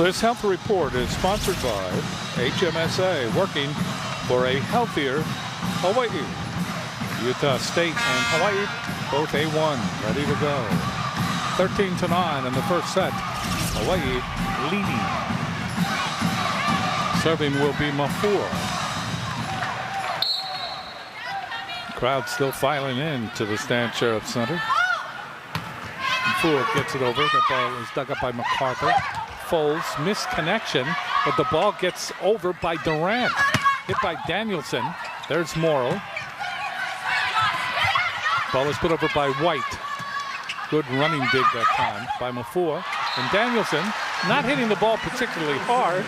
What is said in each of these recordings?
This health report is sponsored by HMSA, working for a healthier Hawaii. Utah State and Hawaii, both A1, ready to go. 13-9 in the first set. Hawaii leading. Serving will be Mafua. Crowd still filing in to the Stan Sheriff Center. Mafua gets it over. The ball is dug up by MacArthur. Folds, missed connection, but the ball gets over by Durant. Hit by Danielson. There's Morrow. Ball is put over by White. Good running dig that time by Mafua. And Danielson not hitting the ball particularly hard,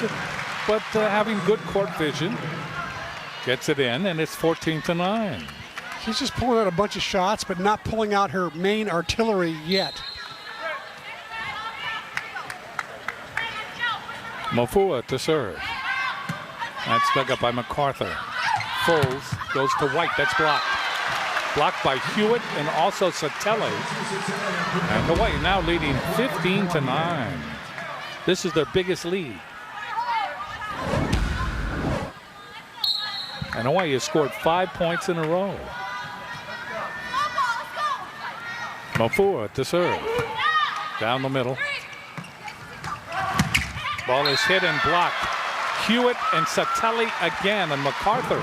but having good court vision. Gets it in, and it's 14-9. She's just pulling out a bunch of shots, but not pulling out her main artillery yet. Mafua to serve. That's dug up by MacArthur. Folds, goes to White. That's blocked. Blocked by Hewitt and also Satele. And Hawaii now leading 15-9. This is their biggest lead. And Hawaii has scored 5 points in a row. Mafua to serve. Down the middle. Ball is hit and blocked. Hewitt and Satele again, and MacArthur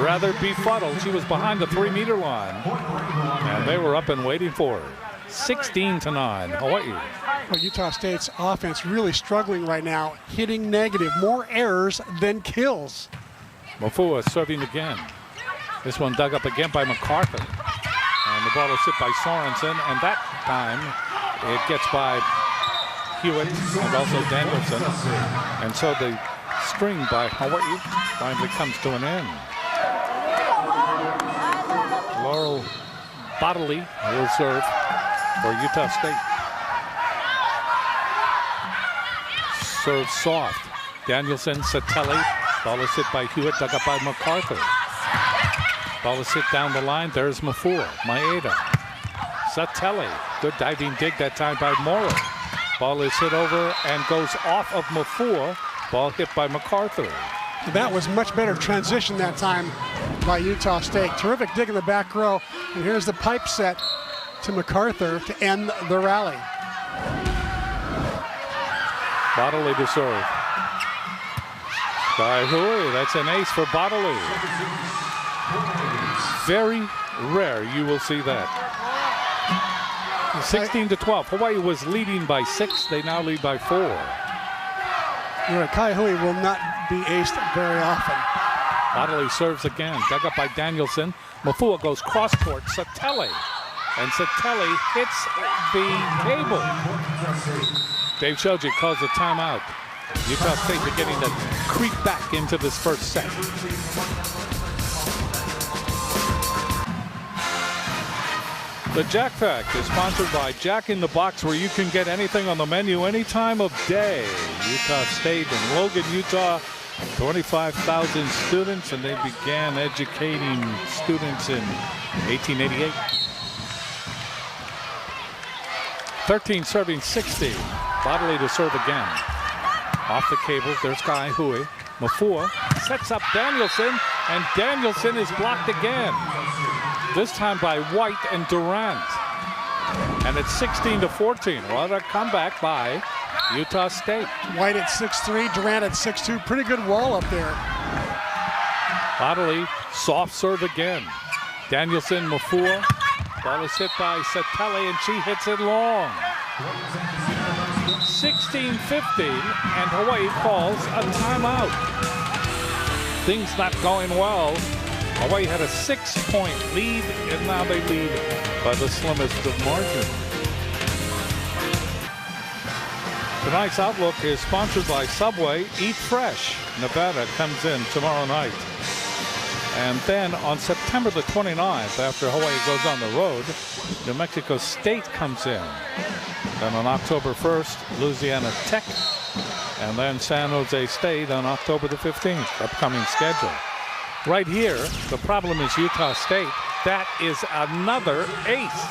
rather befuddled. She was behind the 3-meter line, and they were up and waiting for her. 16-9, Hawaii. Well, Utah State's offense really struggling right now, hitting negative, more errors than kills. Mafua serving again. This one dug up again by MacArthur, and the ball is hit by Sorensen, and that time it gets by Hewitt and also Danielson, and so the string by Hawaii finally comes to an end. Laurel Bodley will serve for Utah State. Serve soft. Danielson, Satele. Ball is hit by Hewitt, dug up by MacArthur. Ball is hit down the line. There's Mafua, Maeda. Satele. Good diving dig that time by Morrow. Ball is hit over and goes off of Mafua. Ball hit by MacArthur. That was much better transition that time by Utah State. Terrific dig in the back row. And here's the pipe set to MacArthur to end the rally. Bodley to serve. By Hui, that's an ace for Bodley. Very rare you will see that. 16-12. Hawaii was leading by 6. They now lead by 4. You're right, Kai Hui will not be aced very often. Bodley serves again. Dug up by Danielson. Mafua goes cross court. Satele. And Satele hits the cable. Dave Shoji calls a timeout. Utah State beginning to creep back into this first set. The Jack Pack is sponsored by Jack in the Box, where you can get anything on the menu any time of day. Utah State in Logan, Utah, 25,000 students, and they began educating students in 1888. 13 serving 60. Bodley to serve again. Off the cable, there's Kai Hui. Mafua sets up Danielson, and Danielson is blocked again. This time by White and Durant. And it's 16-14. What a comeback by Utah State. White at 6'3", Durant at 6'2". Pretty good wall up there. Bodley, soft serve again. Danielson, Mafua. Ball is hit by Satele, and she hits it long. 16-15, and Hawaii calls a timeout. Things not going well. Hawaii had a 6-point lead, and now they lead by the slimmest of margins. Tonight's Outlook is sponsored by Subway. Eat Fresh. Nevada comes in tomorrow night. And then on September the 29th, after Hawaii goes on the road, New Mexico State comes in. Then on October 1st, Louisiana Tech. And then San Jose State on October the 15th. Upcoming schedule. Right here, the problem is Utah State. That is another ace.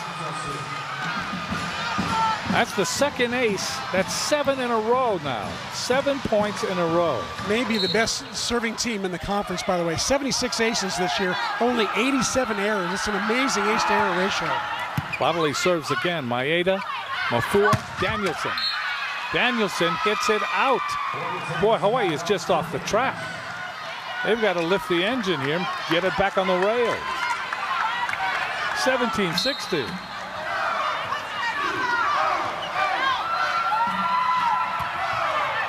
That's the second ace. That's 7 in a row now. 7 points in a row. Maybe the best serving team in the conference, by the way. 76 aces this year, only 87 errors. It's an amazing ace-to-error ratio. Bodley serves again. Maeda, Mafua, Danielson. Danielson hits it out. Boy, Hawaii is just off the track. They've got to lift the engine here, get it back on the rails. 17-60.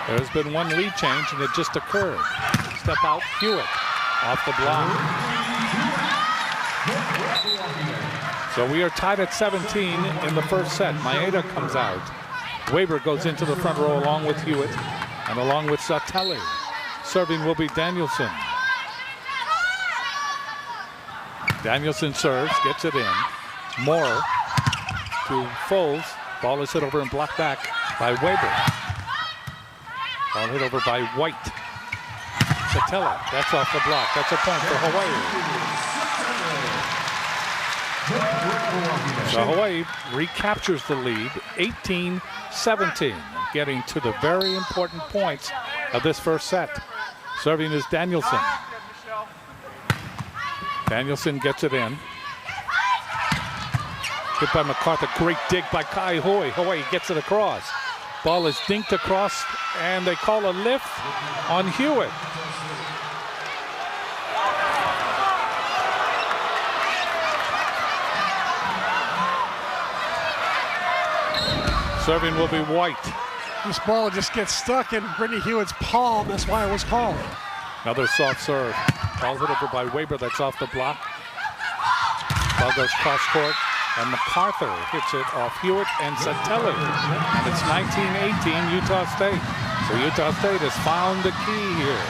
There's been one lead change, and it just occurred. Step out, Hewitt off the block. So we are tied at 17 in the first set. Maeda comes out. Weber goes into the front row along with Hewitt and along with Satelli. Serving will be Danielson. Danielson serves, gets it in. Morrow to Foles. Ball is hit over and blocked back by Weber. Ball hit over by White. Satelli, that's off the block. That's a point for Hawaii. So Hawaii recaptures the lead, 18-17, getting to the very important points of this first set. Serving is Danielson. Danielson gets it in. Hit by MacArthur. Great dig by Kai Hui. Hawaii gets it across. Ball is dinked across, and they call a lift on Hewitt. Serving will be White. This ball just gets stuck in Brittany Hewitt's palm. That's why it was called. Another soft serve. Ball hit over by Weber. That's off the block. Ball goes cross court, and MacArthur hits it off Hewitt and Satelli. And it's 19-18 Utah State. So Utah State has found the key here.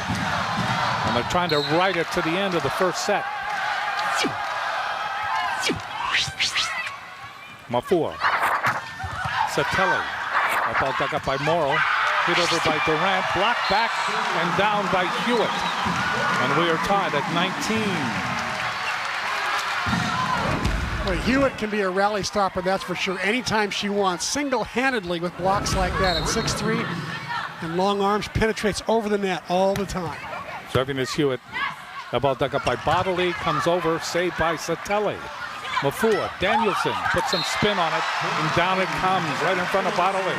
And they're trying to ride it to the end of the first set. Mafua. Satelli. That ball dug up by Morrow. Hit over by Durant. Blocked back and down by Hewitt. And we are tied at 19. Well, Hewitt can be a rally stopper, that's for sure. Anytime she wants, single-handedly with blocks like that at 6'3", and long arms, penetrates over the net all the time. Serving is Hewitt. The ball dug up by Bodley. Comes over. Saved by Satelli. Mafua, Danielson puts some spin on it, and down it comes right in front of Bodley.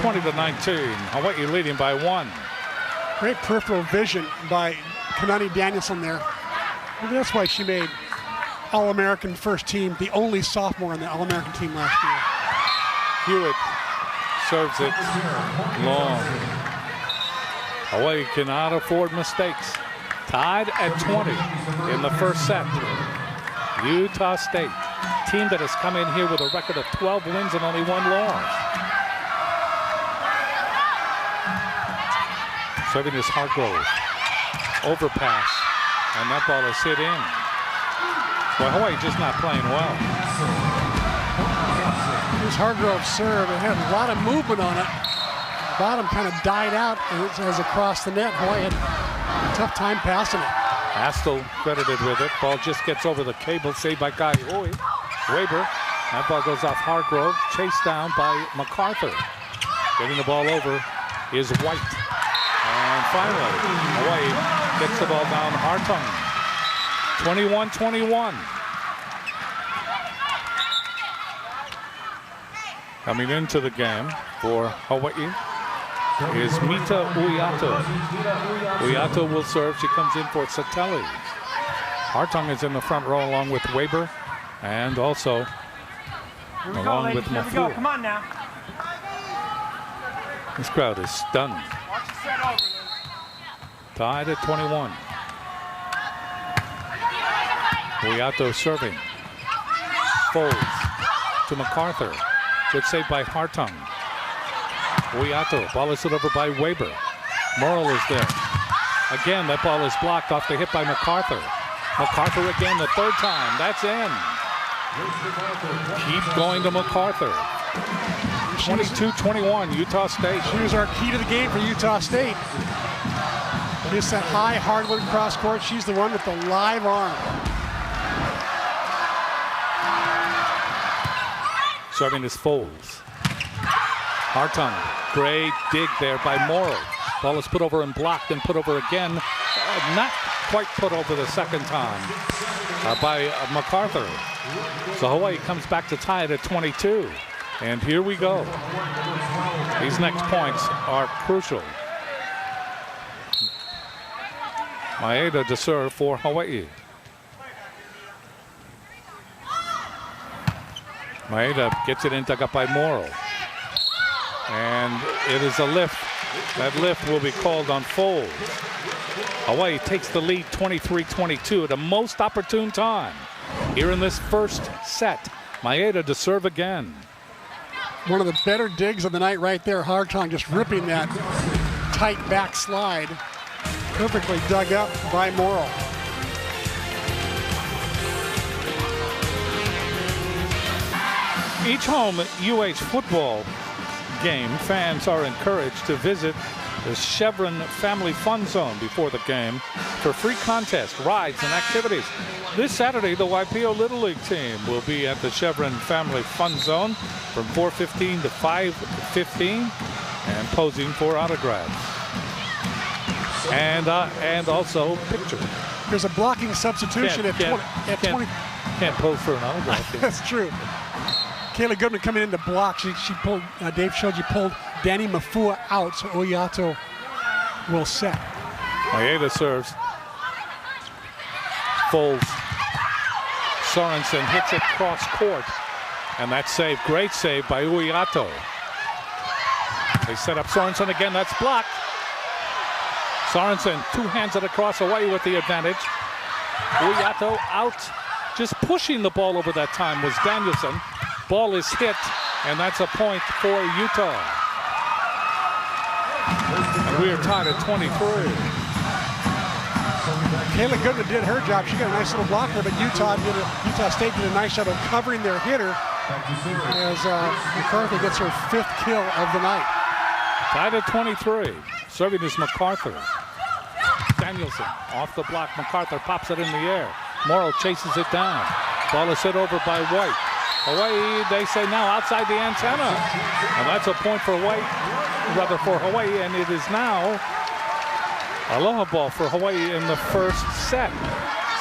20-19. Hawaii leading by 1. Great peripheral vision by Kanani Danielson there. Maybe that's why she made All-American first team, the only sophomore on the All-American team last year. Hewitt serves it long. Hawaii cannot afford mistakes. Tied at 20 in the first set. Utah State, team that has come in here with a record of 12 wins and only 1 loss. Serving is Hargrove. Overpass, and that ball is hit in. Well, Hawaii just not playing well. Here's Hargrove's serve. It had a lot of movement on it. The bottom kind of died out as across the net. Hawaii had a tough time passing it. Astle credited with it. Ball just gets over the cable, saved by Kai Hui. Weber. That ball goes off Hargrove, chased down by MacArthur. Getting the ball over is White. And finally, Hawaii gets the ball down Hartung. 21-21. Coming into the game for Hawaii is Mita Uyato. Uyato will serve. She comes in for Satelli. Hartung is in the front row along with Weber and also along with Mafua. Come on now. This crowd is stunned. Tied at 21. Uyato serving. Folds to MacArthur. Good save by Hartung. Uyato, ball is hit over by Weber. Morrill is there. Again, that ball is blocked off the hit by MacArthur. MacArthur again the third time. That's in. Keep going to MacArthur. 22-21, Utah State. She was our key to the game for Utah State. Just that high hardwood cross court. She's the one with the live arm. Serving is Foles. Hartung, great dig there by Morrow. Ball is put over and blocked and put over again. Not quite put over the second time by MacArthur. So Hawaii comes back to tie it at 22. And here we go. These next points are crucial. Maeda to serve for Hawaii. Maeda gets it in, dug up by Morrow. And it is a lift. That lift will be called on Foles. Hawaii takes the lead 23-22 at a most opportune time here in this first set. Maeda to serve again. One of the better digs of the night right there. Hartung just ripping that tight back slide. Perfectly dug up by Morrow. Each home UH football game, fans are encouraged to visit the Chevron Family Fun Zone before the game for free contests, rides, and activities. This Saturday, the Waipio Little League team will be at the Chevron Family Fun Zone from 4:15 to 5:15 and posing for autographs. And also pictures. There's a blocking substitution at 20. Can't pose for an autograph. That's true. Kayla Goodman coming in to block. She pulled, Dave Shoji pulled Danny Mafua out, so Oyato will set. Maeda serves. Foles. Sorensen hits it cross court. And that save, great save by Uiato. They set up Sorensen again, that's blocked. Sorensen two hands it across, Hawaii with the advantage. Uiato out, just pushing the ball over that time was Danielson. Ball is hit, and that's a point for Utah. And we are tied at 23. Kayla Goodman did her job. She got a nice little block there, but Utah State did a nice job of covering their hitter as MacArthur gets her 5th kill of the night. Tied at 23. Serving is MacArthur. Danielson off the block. MacArthur pops it in the air. Morrow chases it down. Ball is hit over by White. Hawaii, they say now outside the antenna. And that's a point for White, rather for Hawaii, and it is now aloha ball for Hawaii in the first set.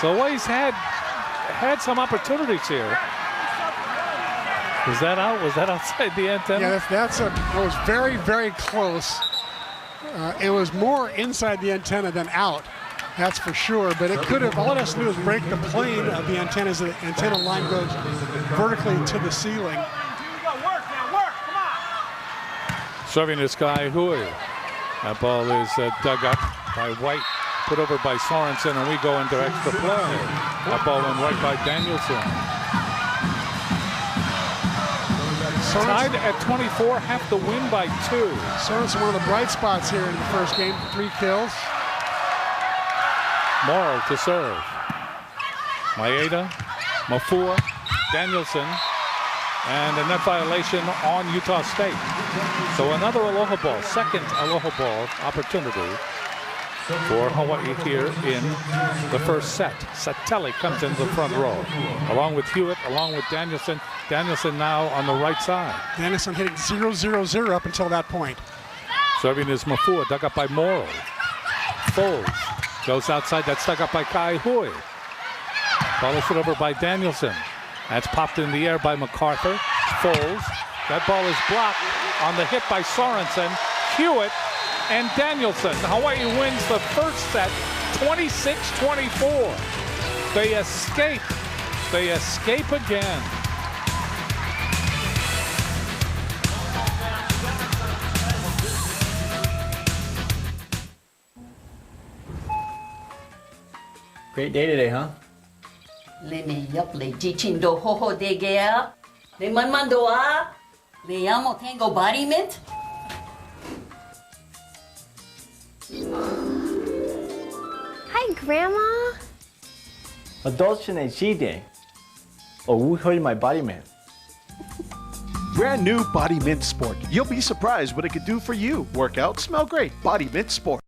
So Hawaii's had some opportunities here. Was that out? Was that outside the antenna? Yeah, it was very, very close. It was more inside the antenna than out. That's for sure, but it could have, all it has to do is break the plane of the antenna as the antenna line goes vertically to the ceiling. Serving is Kai Hui. That ball is dug up by White, put over by Sorensen, and we go into extra play. That ball went right by Danielson. Tied at 24, have to win by 2. Sorensen, one of the bright spots here in the first game, 3 kills. Morrow to serve. Maeda, Mafua, Danielson, and a net violation on Utah State. So another aloha ball, second aloha ball opportunity for Hawaii here in the first set. Satelli comes into the front row, along with Hewitt, along with Danielson. Danielson now on the right side. Danielson hitting 0-0-0 up until that point. Serving is Mafua, dug up by Morrow. Foles goes outside, that's dug up by Kai Hui. Ball is hit over by Danielson. That's popped in the air by MacArthur. Foles, that ball is blocked on the hit by Sorensen, Hewitt, and Danielson. Hawaii wins the first set, 26-24. They escape. They escape again. Great day today, huh? Le me yup le jichin do ho ho de gea. Le man man doa. Le amo tango body mint. Hi, Grandma. Adults in day. Oh, who heard my body man? Brand new Body Mint Sport. You'll be surprised what it could do for you. Work out, smell great. Body Mint Sport.